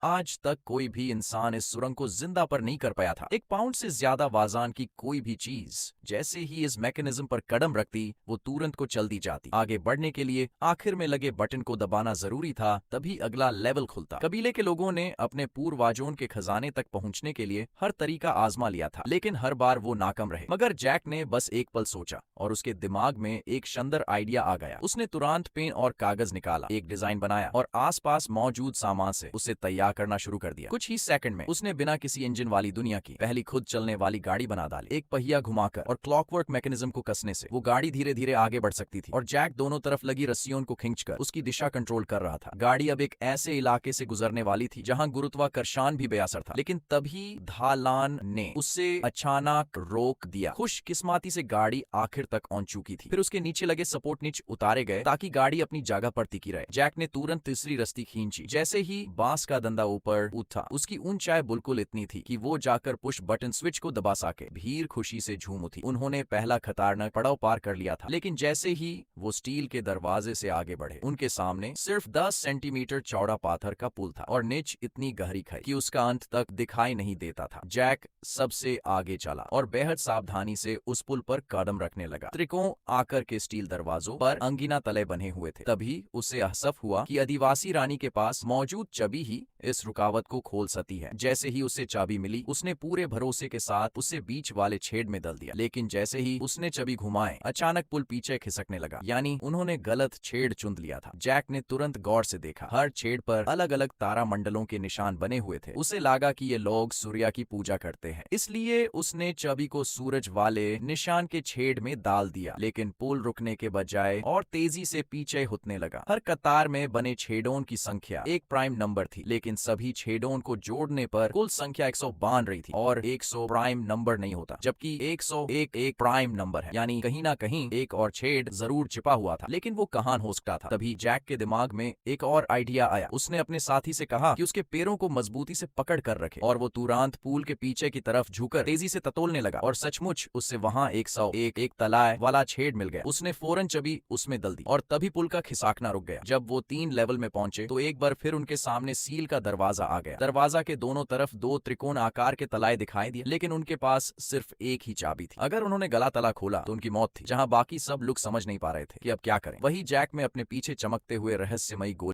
आज तक कोई भी इंसान इस सुरंग को जिंदा पर नहीं कर पाया था। 1 पाउंड से ज्यादा वजन की कोई भी चीज जैसे ही इस मैकेनिज्म पर कदम रखती, वो तुरंत को चल दी जाती। आगे बढ़ने के लिए आखिर में लगे बटन को दबाना जरूरी था, तभी अगला लेवल खुलता। कबीले के लोगों ने अपने पूर्वजों के खजाने तक पहुंचने के लिए हर तरीका आजमा लिया था, लेकिन हर बार वो नाकाम रहे। मगर जैक ने बस एक पल सोचा और उसके दिमाग में एक शानदार आइडिया आ गया। उसने तुरंत पेन और कागज निकाला, एक डिजाइन बनाया और आसपास मौजूद सामान से उसे तैयार करना शुरू कर दिया। कुछ ही सेकंड में उसने बिना किसी इंजन वाली दुनिया की पहली खुद चलने वाली गाड़ी बना डाली। एक पहिया घुमाकर और क्लॉकवर्क मैकेनिज्म को कसने से वो गाड़ी धीरे धीरे आगे बढ़ सकती थी और जैक दोनों तरफ लगी रस्सियों को खींचकर उसकी दिशा कंट्रोल कर रहा था। गाड़ी अब एक ऐसे इलाके से गुजरने वाली थी जहां गुरुत्वाकर्षण भी बेअसर था, लेकिन तभी ढलान ने उसे अचानक रोक दिया। खुशकिस्मती से गाड़ी आखिर तक पहुंच चुकी थी। फिर उसके नीचे लगे सपोर्ट नीचे उतारे गए ताकि गाड़ी अपनी जगह पर टिकी रहे। जैक ने तुरंत तीसरी रस्सी खींची। जैसे ही बांस का दंदा ऊपर उठा, उसकी ऊंचाई बिल्कुल इतनी थी कि वो जाकर पुश बटन स्विच को दबा सके। भीड़ खुशी से झूम उठी। उन्होंने पहला खतरनाक पड़ाव पार कर लिया था, लेकिन जैसे ही वो स्टील के दरवाजे से आगे बढ़े, उनके सामने सिर्फ 10 सेंटीमीटर चौड़ा पाथर का पुल था और नीच इतनी गहरी खाई कि उसका अंत तक दिखाई नहीं देता था। जैक सबसे आगे चला और बेहद सावधानी से उस पुल पर कदम रखने लगा। त्रिकोण आकर के स्टील दरवाजों पर अंगीना तले बने हुए थे। तभी उसे एहसास हुआ कि आदिवासी रानी के पास मौजूद चाबी ही इस रुकावट को खोल सकती है। जैसे ही उसे चाबी मिली, उसने पूरे भरोसे के साथ उसे बीच वाले छेद में डाल दिया, लेकिन जैसे ही उसने चाबी घुमाए, अचानक पुल पीछे खिसकने लगा, यानी उन्होंने गलत छेद चुन लिया था। जैक ने तुरंत गौर से देखा। हर छेद पर अलग अलग तारा मंडलों के निशान बने हुए थे। उसे लगा कि ये लोग सूर्य की पूजा करते हैं, इसलिए उसने चाबी को सूरज वाले निशान के छेद में डाल दिया। लेकिन पुल रुकने के बजाय और तेजी से पीछे हुतने लगा। हर कतार में बने छेदों की संख्या एक प्राइम नंबर थी, लेकिन सभी छेदों को जोड़ने पर कुल संख्या 100 बन रही थी और 100 प्राइम नंबर नहीं होता, जबकि 101 एक प्राइम नंबर है, यानी कहीं ना कहीं एक और छेद जरूर छिपा हुआ था, लेकिन वो कहां हो सकता था। तभी जैक के दिमाग में एक और आइडिया आया। उसने अपने साथी से कहा कि उसके पैरों को मजबूती से पकड़ कर रखे और वो तुरंत पुल के पीछे की तरफ झुककर तेजी से ततोलने लगा और सचमुच उससे वहां 101 एक तलाय वाला छेद मिल गया। उसने फौरन चाबी उसमें डाल दी और तभी पुल का खिसकना रुक गया। जब वो 3 लेवल में पहुंचे तो एक बार फिर उनके सामने सील का दरवाजा आ गया। दरवाजा के दोनों तरफ 2 त्रिकोण आकार के तलाए दिखाई दिए, लेकिन उनके पास सिर्फ एक ही चाबी थी। अगर उन्होंने गला तला खोला तो उनकी मौत थी। जहां बाकी सब लोग समझ नहीं पा रहे थे कि अब क्या करें, वही जैक में अपने पीछे चमकते हुए रहस्यमयी गोली